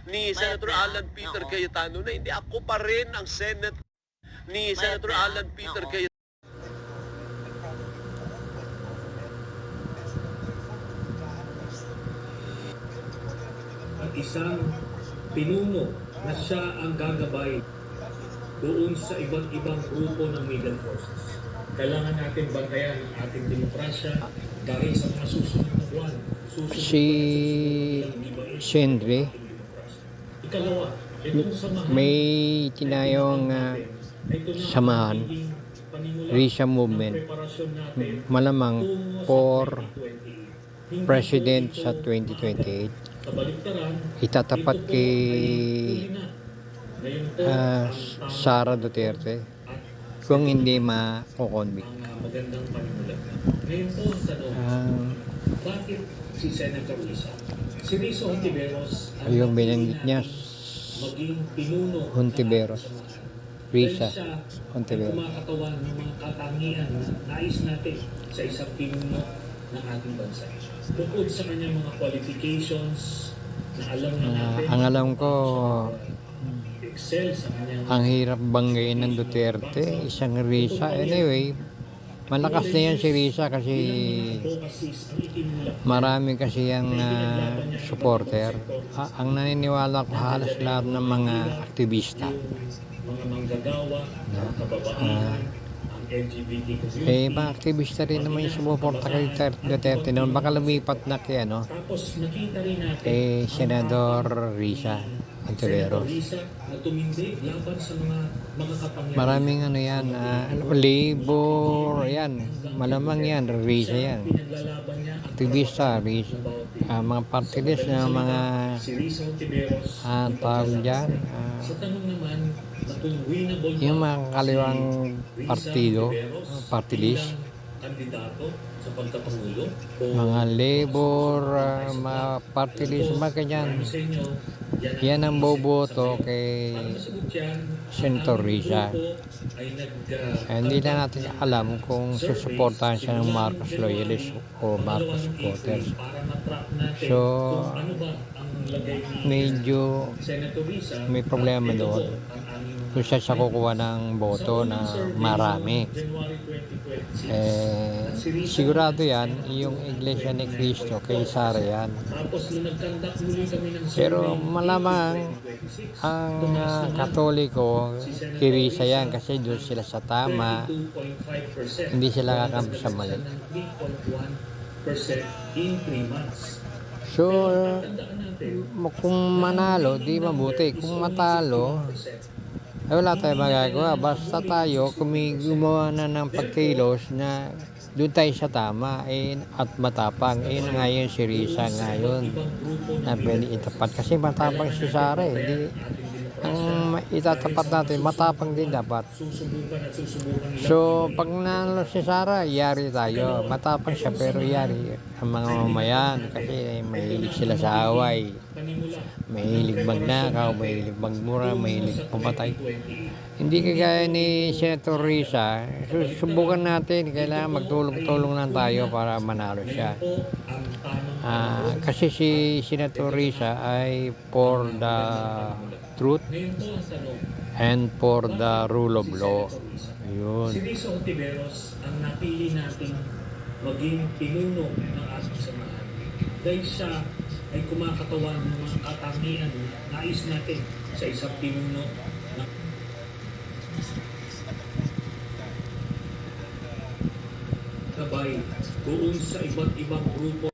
ni Senator Alan Peter Cayetano na hindi ako pa rin ang Senate ni Senator Alan Peter Cayetano. At isang pinuno na siya ang gagabay doon sa iba't ibang grupo ng middle forces. Kailangan natin bantayan ang ating demokrasya dahil sa mga susunod na buwan. Si Shendri Ikalawa, itong samahan, may tinayong samahan, Risa Movement, malamang for President sa 2028. Itatapat kay Sara Duterte kung hindi ma-convict. magandang panimula. Ngayon po ang tanong, bakit si Senator Risa? Si Risa Hontiveros Yung binanggit niya, maging pinuno Hontiveros. Risa dahil siya ay Hontiveros. kumakatawan ng mga katangian na nais natin sa isang pinuno ng ating bansa. Bukod sa kanyang mga qualifications na alam na natin, Ang alam ko, excel sa kanyang ang hirap banggain ng Duterte, isang Risa. Anyway, malakas na yan si Risa kasi marami kasi yung supporter. Ang naniniwala ko halos lahat ng mga aktivista. mga manggagawa, mga kababaihan, ang LGBT community. Mga aktivista rin naman yung sumuporta kay Duterte noon. Baka lumipat na kay Tapos nakita rin natin kay Senador Risa Hontiveros. na tumindig laban sa mga kapangyarihan. Maraming yan, labor, yan, malamang yan, Risa yan. Pinaglalaban niya ang Aktivista, Risa. Mga party list na mga si Risa Hontiveros. tawag dyan, Sa tanong naman, na kung winnable yung mga kaliwang partido, party list, kandidato sa pagkapangulo o mga labor, mga party list, mga ganyan. sa inyo, Yan ang boboto kay sagot yan, Senator Risa. ay Hindi na natin alam kung susuportahan siya ng Marcos loyalist o Marcos supporters. para matrap natin So, kung ano ba ang lagay ni medyo Senator Risa. may problema doon kung siya kukuha ng boto na marami. Sigurado yan, yung Iglesia ni Cristo kay Sara yan. Tapos nung nagkandak muli kami ng Pero malamang ang Katoliko kay Risa yan kasi doon sila sa tama, 2.5%. hindi sila kakampi sa mali. 3.1% in 3 months. So, kung manalo, di mabuti. Kung matalo, wala tayong magagawa. Basta tayo, gumawa na ng pagkilos na doon tayo sa tama at matapang. Ngayon si Risa ngayon na pwede itapat. Kasi matapang si Sara Hindi, ang itatapat natin, matapang din dapat. So, pag nanalo si Sara, yari tayo. Matapang siya pero yari ang mga mamayan kasi mahilig sila sa away. Mahilig magnakaw, mahilig magmura, mahilig pumatay. Hindi kagaya ni Senator Risa, susubukan natin, kailangan magtulong-tulong lang tayo para manalo siya. Kasi si Senator Risa ay for the truth and for the rule of law. Yun. Si Risa Hontiveros ang napili nating maging pinuno ng ating samahan dahil siya ay kumakatawan ng mga katangian na nais natin sa isang pinuno na gabay doon sa iba't ibang grupo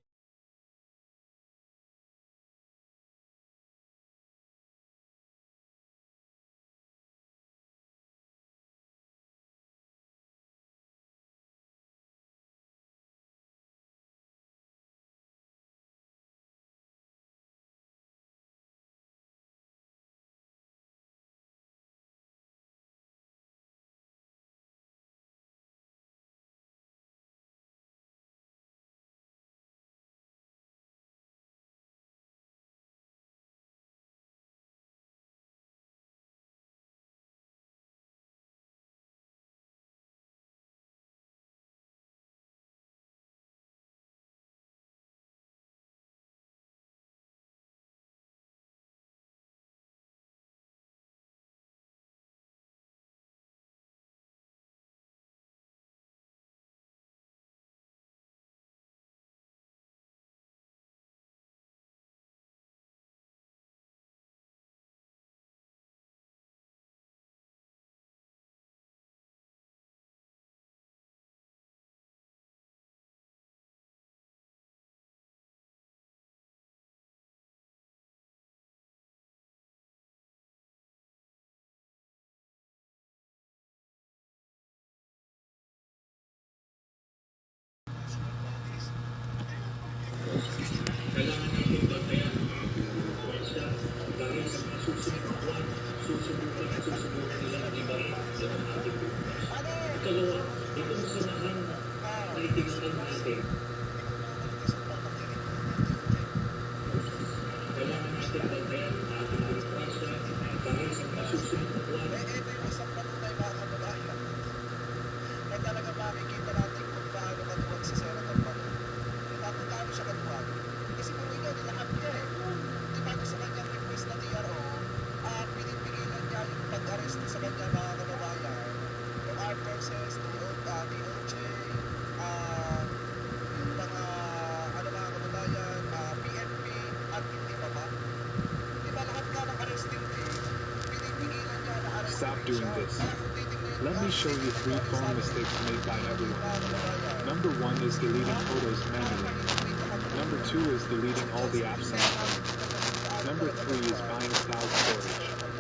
stop doing this. Let me show you 3 phone mistakes made by everyone. Number 1 is deleting photos manually. Number 2 is deleting all the apps on the phone. Number 3 is buying cloud storage.